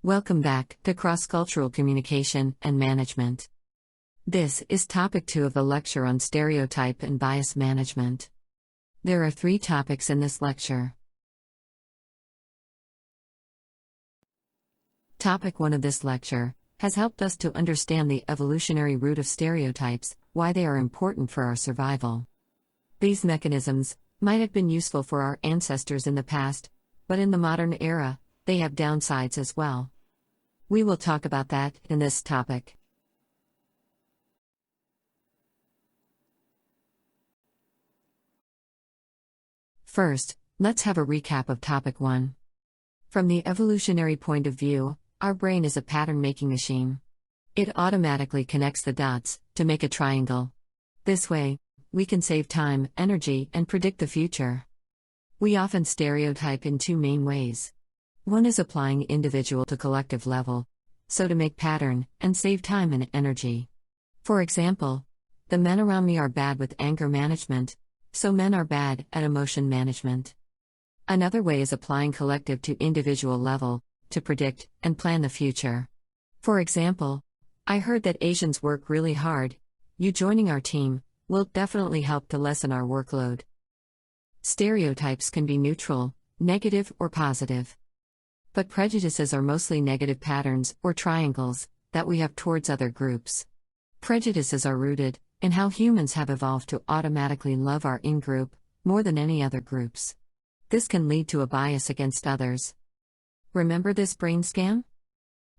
Welcome back to Cross-Cultural Communication and Management. This is topic 2 of the lecture on stereotype and bias management. There are 3 topics in this lecture. Topic 1 of this lecture has helped us to understand the evolutionary root of stereotypes, why they are important for our survival. These mechanisms might have been useful for our ancestors in the past, but in the modern era, they have downsides as well. We will talk about that in this topic. First, let's have a recap of topic 1. From the evolutionary point of view, our brain is a pattern-making machine. It automatically connects the dots to make a triangle. This way, we can save time, energy, and predict the future. We often stereotype in 2 main ways. One is applying individual to collective level, so to make pattern and save time and energy. For example, the men around me are bad with anger management, so men are bad at emotion management. Another way is applying collective to individual level, to predict and plan the future. For example, I heard that Asians work really hard. You joining our team will definitely help to lessen our workload. Stereotypes can be neutral, negative, or positive. But prejudices are mostly negative patterns or triangles that we have towards other groups. Prejudices are rooted in how humans have evolved to automatically love our in-group more than any other groups. This can lead to a bias against others. Remember this brain scan?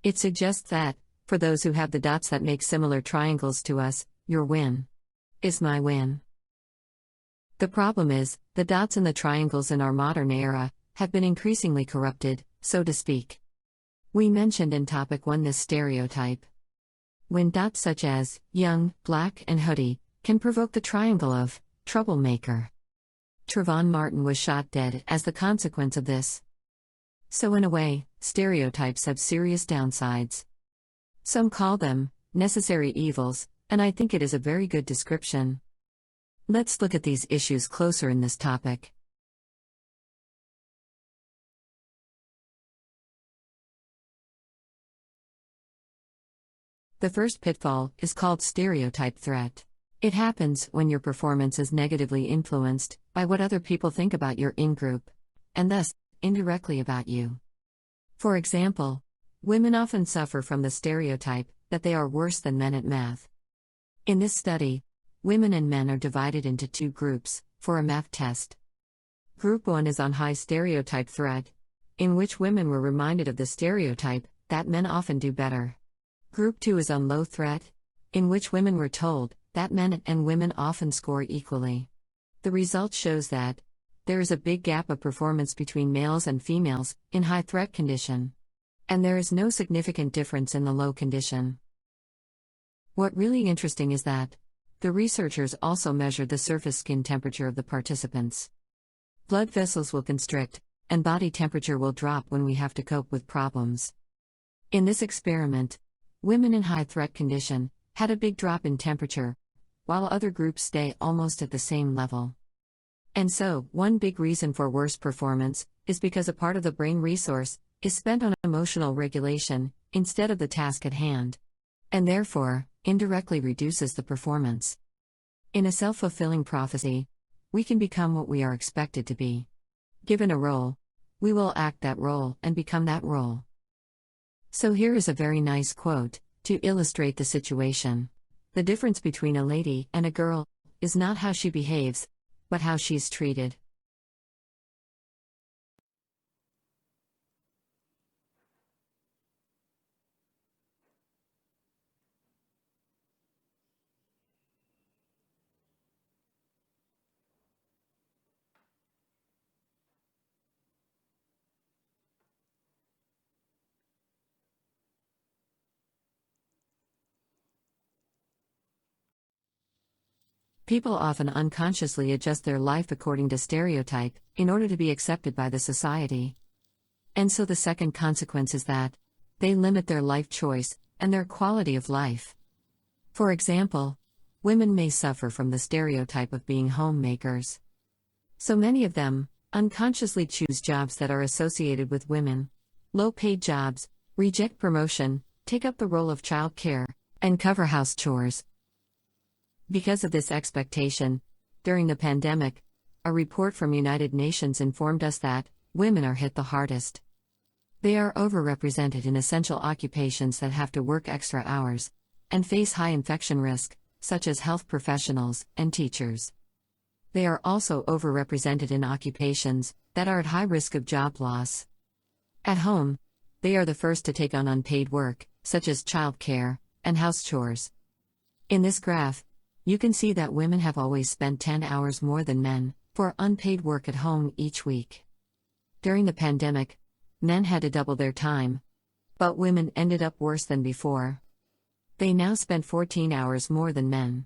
It suggests that, for those who have the dots that make similar triangles to us, your win is my win. The problem is, the dots in the triangles in our modern era have been increasingly corrupted, so to speak. We mentioned in topic 1 this stereotype. When dots such as young, black, and hoodie can provoke the triangle of troublemaker. Trayvon Martin was shot dead as the consequence of this. So in a way, stereotypes have serious downsides. Some call them necessary evils, and I think it is a very good description. Let's look at these issues closer in this topic. The first pitfall is called stereotype threat. It happens when your performance is negatively influenced by what other people think about your in-group, and thus, indirectly about you. For example, women often suffer from the stereotype that they are worse than men at math. In this study, women and men are divided into 2 groups for a math test. Group 1 is on high stereotype threat, in which women were reminded of the stereotype that men often do better. Group 2 is on low threat, in which women were told that men and women often score equally. The result shows that there is a big gap of performance between males and females in high threat condition, and there is no significant difference in the low condition. What really interesting is that the researchers also measured the surface skin temperature of the participants. Blood vessels will constrict, and body temperature will drop when we have to cope with problems. In this experiment, women in high threat condition had a big drop in temperature, while other groups stay almost at the same level. And so, one big reason for worse performance is because a part of the brain resource is spent on emotional regulation instead of the task at hand, and therefore, indirectly reduces the performance. In a self-fulfilling prophecy, we can become what we are expected to be. Given a role, we will act that role and become that role. So here is a very nice quote to illustrate the situation. The difference between a lady and a girl is not how she behaves, but how she's treated. People often unconsciously adjust their life according to stereotype in order to be accepted by the society. And so the second consequence is that they limit their life choice and their quality of life. For example, women may suffer from the stereotype of being homemakers. So many of them unconsciously choose jobs that are associated with women, low-paid jobs, reject promotion, take up the role of child care, and cover house chores. Because of this expectation, during the pandemic, a report from United Nations informed us that women are hit the hardest. They are overrepresented in essential occupations that have to work extra hours and face high infection risk, such as health professionals and teachers. They are also overrepresented in occupations that are at high risk of job loss. At home, they are the first to take on unpaid work, such as child care and house chores. In this graph, you can see that women have always spent 10 hours more than men for unpaid work at home each week. During the pandemic, men had to double their time, but women ended up worse than before. They now spend 14 hours more than men.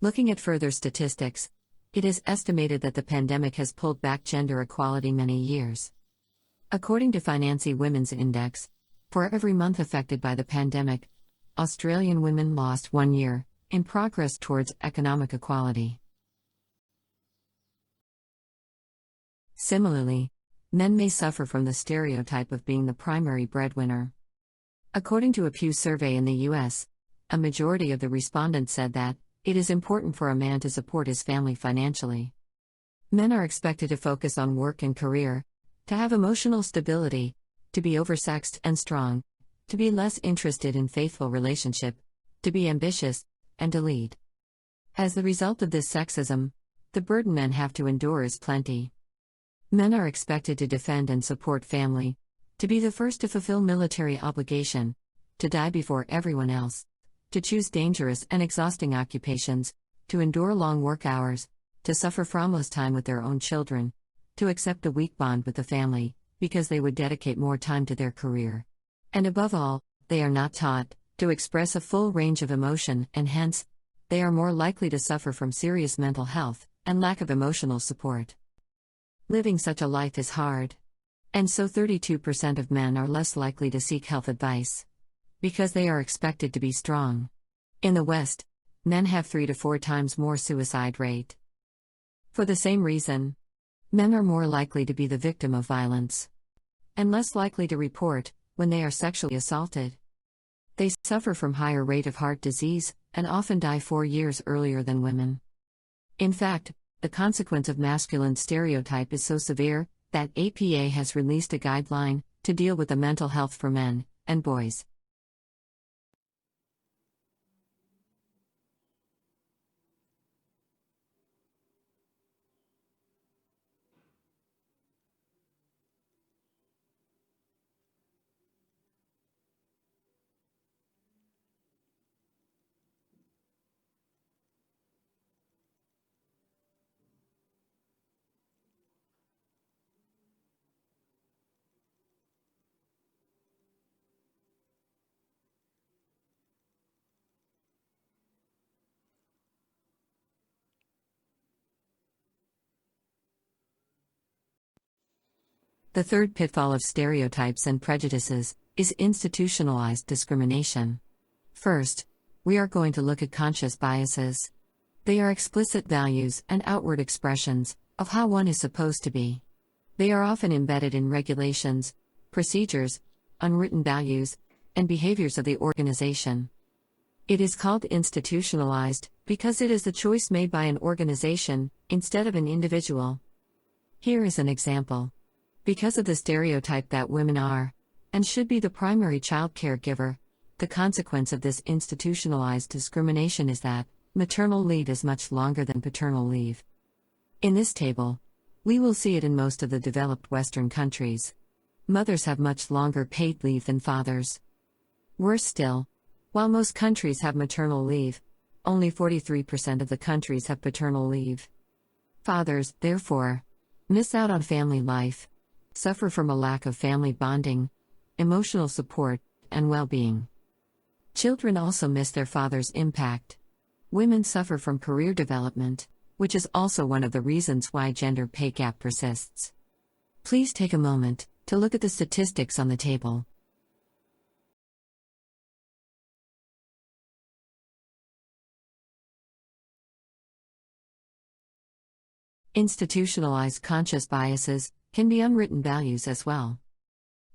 Looking at further statistics, it is estimated that the pandemic has pulled back gender equality many years. According to Financing Women's Index, for every month affected by the pandemic, Australian women lost 1 year in progress towards economic equality. Similarly, men may suffer from the stereotype of being the primary breadwinner. According to a Pew survey in the U.S., a majority of the respondents said that it is important for a man to support his family financially. Men are expected to focus on work and career, to have emotional stability, to be oversexed and strong, to be less interested in faithful relationship, to be ambitious, and to lead. As the result of this sexism, the burden men have to endure is plenty. Men are expected to defend and support family, to be the first to fulfill military obligation, to die before everyone else, to choose dangerous and exhausting occupations, to endure long work hours, to suffer framless time with their own children, to accept a weak bond with the family, because they would dedicate more time to their career. And above all, they are not taught to express a full range of emotion, and hence, they are more likely to suffer from serious mental health and lack of emotional support. Living such a life is hard. And so 32% of men are less likely to seek health advice, because they are expected to be strong. In the West, men have 3 to 4 times more suicide rate. For the same reason, men are more likely to be the victim of violence, and less likely to report when they are sexually assaulted. They suffer from higher rate of heart disease, and often die 4 years earlier than women. In fact, the consequence of masculine stereotype is so severe that APA has released a guideline to deal with the mental health for men and boys. The third pitfall of stereotypes and prejudices is institutionalized discrimination. First, we are going to look at conscious biases. They are explicit values and outward expressions of how one is supposed to be. They are often embedded in regulations, procedures, unwritten values, and behaviors of the organization. It is called institutionalized because it is the choice made by an organization instead of an individual. Here is an example. Because of the stereotype that women are, and should be the primary child caregiver, the consequence of this institutionalized discrimination is that maternal leave is much longer than paternal leave. In this table, we will see it in most of the developed Western countries. Mothers have much longer paid leave than fathers. Worse still, while most countries have maternal leave, only 43% of the countries have paternal leave. Fathers, therefore, miss out on family life, suffer from a lack of family bonding, emotional support, and well-being. Children also miss their father's impact. Women suffer from career development, which is also one of the reasons why gender pay gap persists. Please take a moment to look at the statistics on the table. Institutionalized conscious biases can be unwritten values as well.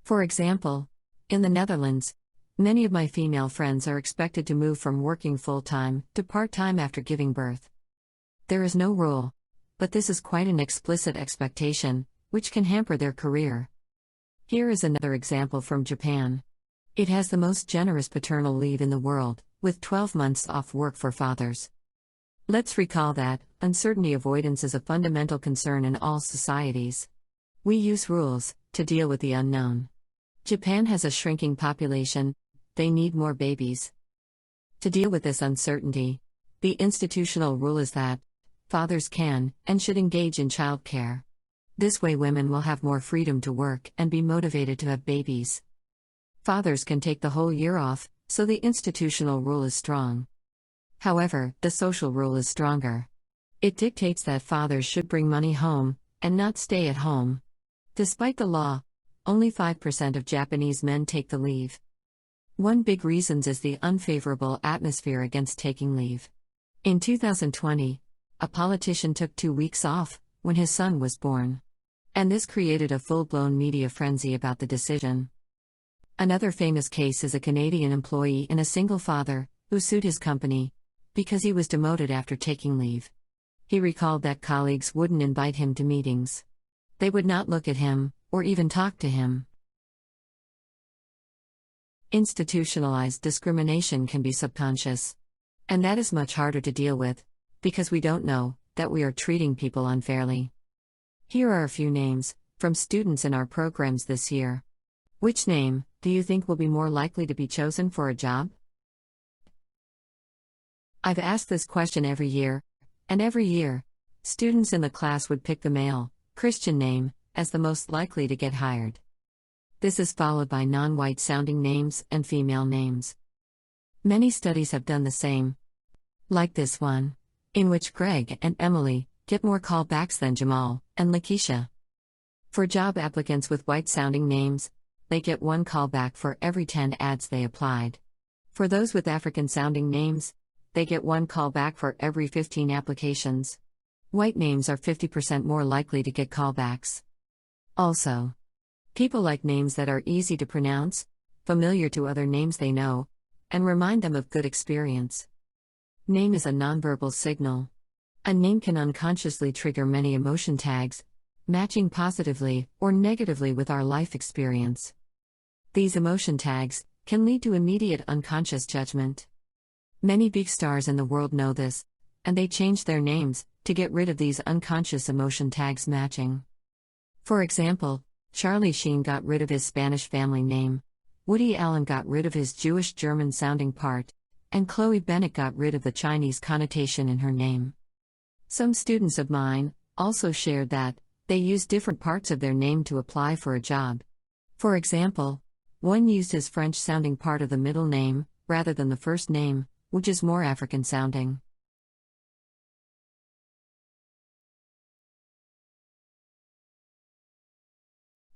For example, In the Netherlands, many of my female friends are expected to move from working full-time to part-time after giving birth. There is no rule, but this is quite an explicit expectation, which can hamper their career. Here is another example from Japan. It has the most generous paternal leave in the world, with 12 months off work for fathers. Let's recall that uncertainty avoidance is a fundamental concern in all societies. We use rules to deal with the unknown. Japan has a shrinking population, they need more babies. To deal with this uncertainty, the institutional rule is that fathers can and should engage in childcare. This way, women will have more freedom to work and be motivated to have babies. Fathers can take the whole year off, so the institutional rule is strong. However, the social rule is stronger. It dictates that fathers should bring money home and not stay at home. Despite the law, only 5% of Japanese men take the leave. One big reason is the unfavorable atmosphere against taking leave. In 2020, a politician took 2 weeks off when his son was born. And this created a full-blown media frenzy about the decision. Another famous case is a Canadian employee and a single father who sued his company because he was demoted after taking leave. He recalled that colleagues wouldn't invite him to meetings. They would not look at him or even talk to him. Institutionalized discrimination can be subconscious. And that is much harder to deal with, because we don't know that we are treating people unfairly. Here are a few names from students in our programs this year. Which name do you think will be more likely to be chosen for a job? I've asked this question every year, and every year, students in the class would pick the male, Christian name as the most likely to get hired. This is followed by non-white sounding names and female names. Many studies have done the same. Like this one, in which Greg and Emily get more callbacks than Jamal and Lakeisha. For job applicants with white-sounding names, they get 1 callback for every 10 ads they applied. For those with African-sounding names, they get 1 callback for every 15 applications. White names are 50% more likely to get callbacks. Also, people like names that are easy to pronounce, familiar to other names they know, and remind them of good experience. Name is a nonverbal signal. A name can unconsciously trigger many emotion tags, matching positively or negatively with our life experience. These emotion tags can lead to immediate unconscious judgment. Many big stars in the world know this, and they change their names to get rid of these unconscious emotion tags matching. For example, Charlie Sheen got rid of his Spanish family name, Woody Allen got rid of his Jewish German-sounding part, and Chloe Bennet got rid of the Chinese connotation in her name. Some students of mine also shared that they used different parts of their name to apply for a job. For example, one used his French-sounding part of the middle name, rather than the first name, which is more African-sounding.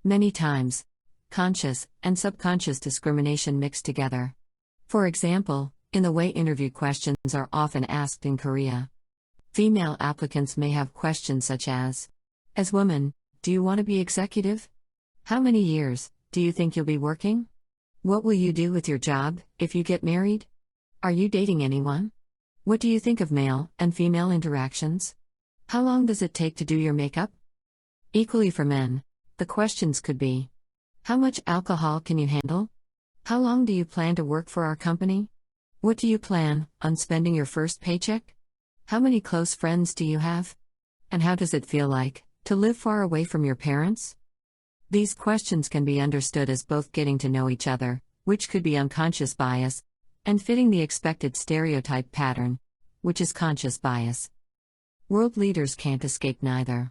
Many times, conscious and subconscious discrimination mix together. For example, in the way interview questions are often asked in Korea. Female applicants may have questions such as woman, do you want to be executive? How many years do you think you'll be working? What will you do with your job if you get married? Are you dating anyone? What do you think of male and female interactions? How long does it take to do your makeup? Equally for men, the questions could be: how much alcohol can you handle? How long do you plan to work for our company? What do you plan on spending your first paycheck? How many close friends do you have? And how does it feel like to live far away from your parents? These questions can be understood as both getting to know each other, which could be unconscious bias, and fitting the expected stereotype pattern, which is conscious bias. World leaders can't escape neither.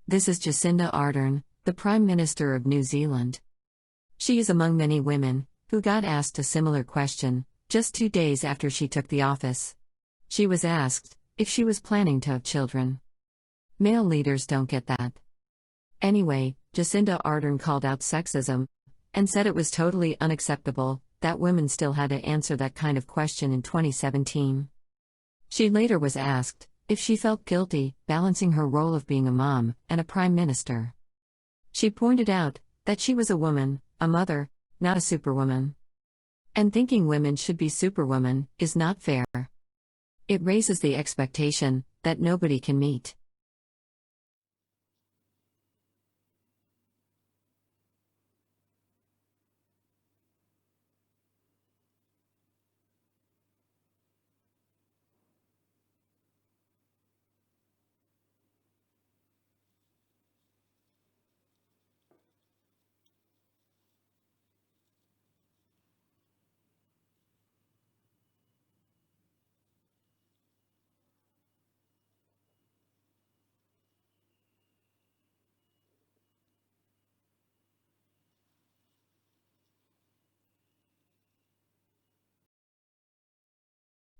This is Jacinda Ardern, the Prime Minister of New Zealand. She is among many women who got asked a similar question just 2 days after she took the office. She was asked if she was planning to have children. Male leaders don't get that. Anyway, Jacinda Ardern called out sexism and said it was totally unacceptable that women still had to answer that kind of question in 2017. She later was asked if she felt guilty balancing her role of being a mom and a prime minister. She pointed out that she was a woman, a mother, not a superwoman. And thinking women should be superwomen is not fair. It raises the expectation that nobody can meet.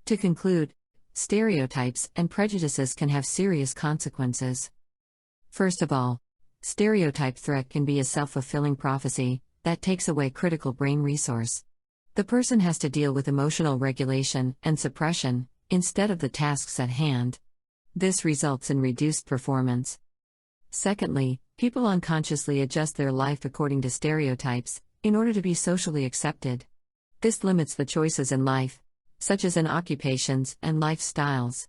To conclude, stereotypes and prejudices can have serious consequences. First of all, stereotype threat can be a self-fulfilling prophecy that takes away critical brain resource. The person has to deal with emotional regulation and suppression instead of the tasks at hand. This results in reduced performance. Secondly, people unconsciously adjust their life according to stereotypes in order to be socially accepted. This limits the choices in life, such as in occupations and lifestyles.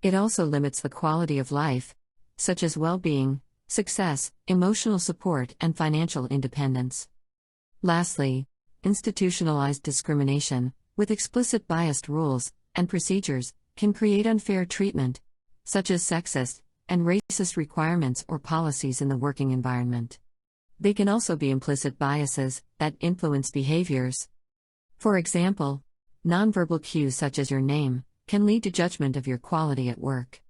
It also limits the quality of life, such as well-being, success, emotional support, and financial independence. Lastly, institutionalized discrimination, with explicit biased rules and procedures, can create unfair treatment, such as sexist and racist requirements or policies in the working environment. They can also be implicit biases that influence behaviors. For example, nonverbal cues such as your name can lead to judgment of your quality at work.